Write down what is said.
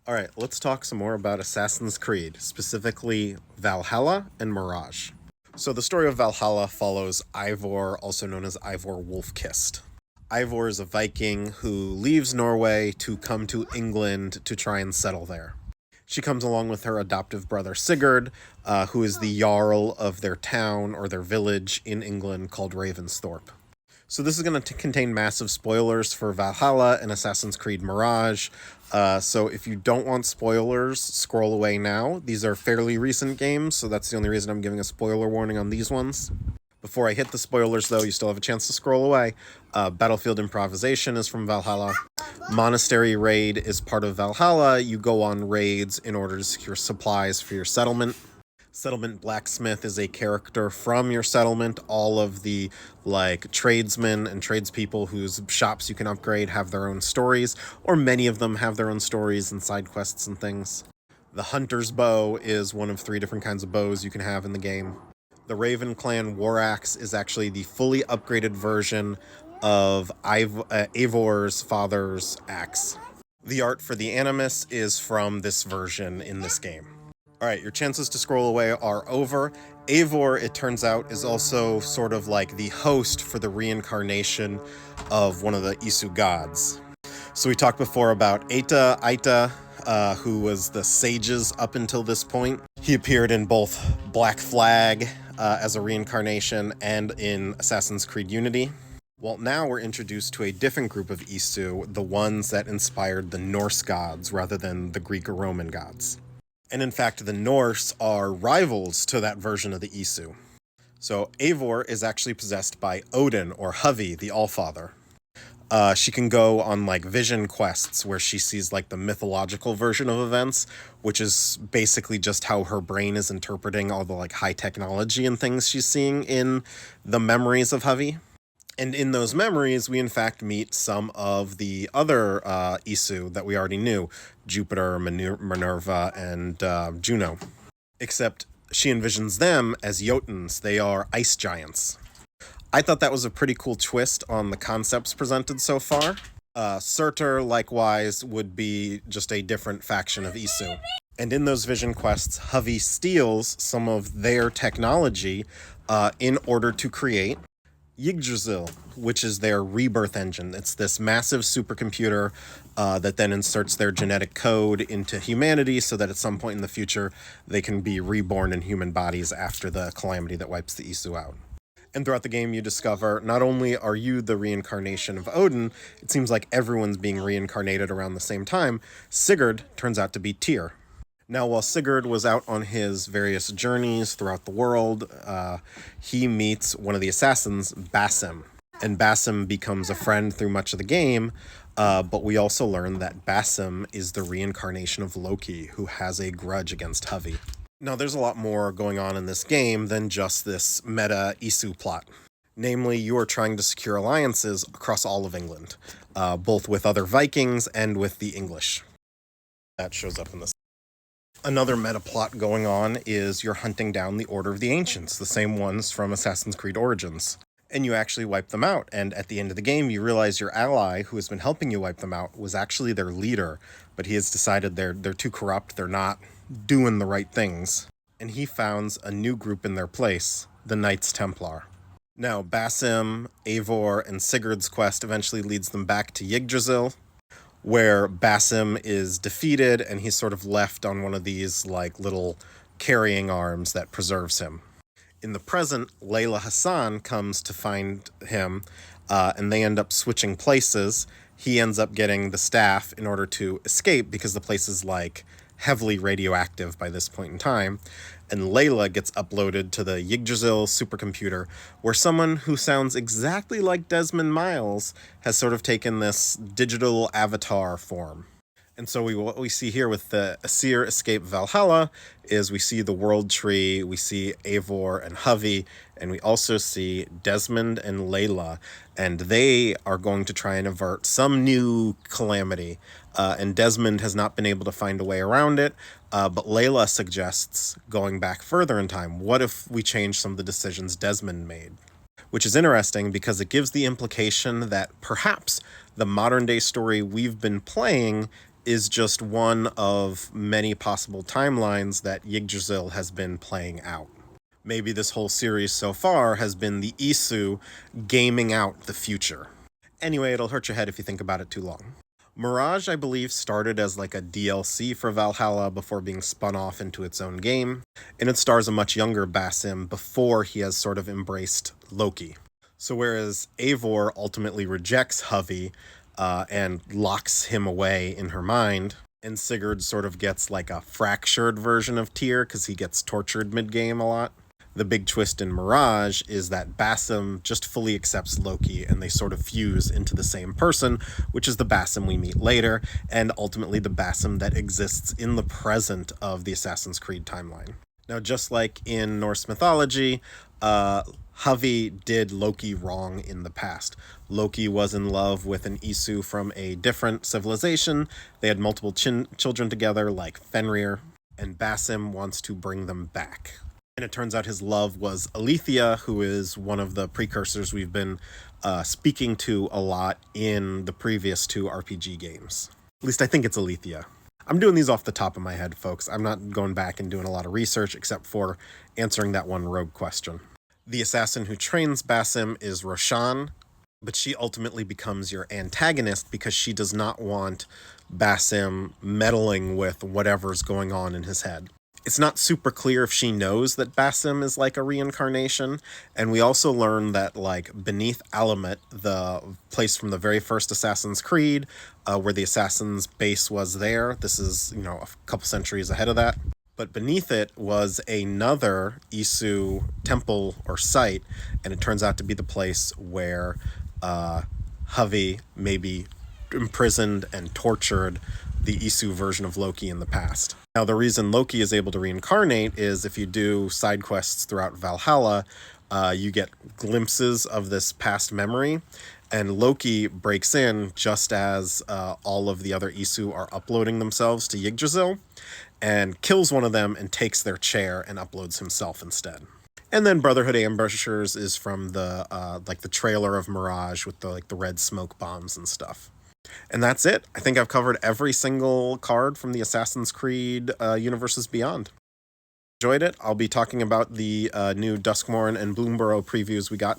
Alright, let's talk some more about Assassin's Creed, specifically Valhalla and Mirage. So the story of Valhalla follows Eivor, also known as Eivor Wolf-Kissed. Eivor is a Viking who leaves Norway to come to England to try and settle there. She comes along with her adoptive brother Sigurd, who is the Jarl of their town or their village in England called Ravensthorpe. So this is going to contain massive spoilers for Valhalla and Assassin's Creed Mirage. So if you don't want spoilers, scroll away now. These are fairly recent games, so that's the only reason I'm giving a spoiler warning on these ones. Before I hit the spoilers, though, you still have a chance to scroll away. Battlefield Improvisation is from Valhalla. Monastery Raid is part of Valhalla. You go on raids in order to secure supplies for your settlement. Settlement Blacksmith is a character from your settlement. All of the tradesmen and tradespeople whose shops you can upgrade have their own stories, or many of them have their own stories and side quests and things. The Hunter's Bow is one of 3 different kinds of bows you can have in the game. The Raven Clan War Axe is actually the fully upgraded version of Eivor's father's axe. The art for the Animus is from this version in this game. Alright, your chances to scroll away are over. Eivor, it turns out, is also sort of like the host for the reincarnation of one of the Isu gods. So we talked before about Aita, who was the sages up until this point. He appeared in both Black Flag as a reincarnation and in Assassin's Creed Unity. Well, now we're introduced to a different group of Isu, the ones that inspired the Norse gods rather than the Greek or Roman gods. And in fact, the Norse are rivals to that version of the Isu. So Eivor is actually possessed by Odin, or Huvi, the Allfather. She can go on vision quests where she sees the mythological version of events, which is basically just how her brain is interpreting all the high technology and things she's seeing in the memories of Huvi. And in those memories, we in fact meet some of the other Isu that we already knew, Jupiter, Minerva, and Juno. Except she envisions them as Jotuns. They are ice giants. I thought that was a pretty cool twist on the concepts presented so far. Surtur, likewise, would be just a different faction of Isu. And in those vision quests, Huvi steals some of their technology in order to create Yggdrasil, which is their rebirth engine. It's this massive supercomputer that then inserts their genetic code into humanity so that at some point in the future they can be reborn in human bodies after the calamity that wipes the Isu out. And throughout the game you discover not only are you the reincarnation of Odin, it seems like everyone's being reincarnated around the same time. Sigurd turns out to be Tyr. Now, while Sigurd was out on his various journeys throughout the world, he meets one of the assassins, Basim. And Basim becomes a friend through much of the game, but we also learn that Basim is the reincarnation of Loki, who has a grudge against Huvi. Now, there's a lot more going on in this game than just this meta Isu plot. Namely, you are trying to secure alliances across all of England, both with other Vikings and with the English. That shows up in this. Another meta plot going on is you're hunting down the Order of the Ancients, the same ones from Assassin's Creed Origins. And you actually wipe them out, and at the end of the game you realize your ally, who has been helping you wipe them out, was actually their leader, but he has decided they're too corrupt, they're not doing the right things. And he founds a new group in their place, the Knights Templar. Now, Basim, Eivor, and Sigurd's quest eventually leads them back to Yggdrasil, where Basim is defeated and he's sort of left on one of these little carrying arms that preserves him. In the present, Layla Hassan comes to find him, and they end up switching places. He ends up getting the staff in order to escape because the place is heavily radioactive by this point in time, and Layla gets uploaded to the Yggdrasil supercomputer, where someone who sounds exactly like Desmond Miles has sort of taken this digital avatar form. And so what we see here with the Aesir Escape Valhalla is we see the World Tree, we see Eivor and Huvi, and we also see Desmond and Layla, and they are going to try and avert some new calamity. And Desmond has not been able to find a way around it, but Layla suggests going back further in time. What if we change some of the decisions Desmond made? Which is interesting because it gives the implication that perhaps the modern day story we've been playing is just one of many possible timelines that Yggdrasil has been playing out. Maybe this whole series so far has been the Isu gaming out the future. Anyway, it'll hurt your head if you think about it too long. Mirage, I believe, started as like a DLC for Valhalla before being spun off into its own game, and it stars a much younger Basim before he has sort of embraced Loki. So whereas Eivor ultimately rejects Hovey and locks him away in her mind, and Sigurd sort of gets like a fractured version of Tyr because he gets tortured mid-game a lot. The big twist in Mirage is that Basim just fully accepts Loki and they sort of fuse into the same person, which is the Basim we meet later, and ultimately the Basim that exists in the present of the Assassin's Creed timeline. Now, just like in Norse mythology, Hovey did Loki wrong in the past. Loki was in love with an Isu from a different civilization. They had multiple children together, like Fenrir, and Basim wants to bring them back. And it turns out his love was Alethea, who is one of the precursors we've been speaking to a lot in the previous two RPG games. At least I think it's Alethea. I'm doing these off the top of my head, folks. I'm not going back and doing a lot of research except for answering that one rogue question. The assassin who trains Basim is Roshan, but she ultimately becomes your antagonist because she does not want Basim meddling with whatever's going on in his head. It's not super clear if she knows that Basim is like a reincarnation, and we also learn that like beneath Alamut, the place from the very first Assassin's Creed, where the Assassin's base was there, this is, a couple centuries ahead of that, but beneath it was another Isu temple or site, and it turns out to be the place where Hovey maybe imprisoned and tortured the Isu version of Loki in the past. Now, the reason Loki is able to reincarnate is if you do side quests throughout Valhalla, you get glimpses of this past memory, and Loki breaks in just as all of the other Isu are uploading themselves to Yggdrasil, and kills one of them and takes their chair and uploads himself instead. And then Brotherhood Ambushers is from the the trailer of Mirage with the red smoke bombs and stuff. And that's it. I think I've covered every single card from the Assassin's Creed Universes Beyond. Enjoyed it. I'll be talking about the new Duskmourn and Bloomburrow previews we got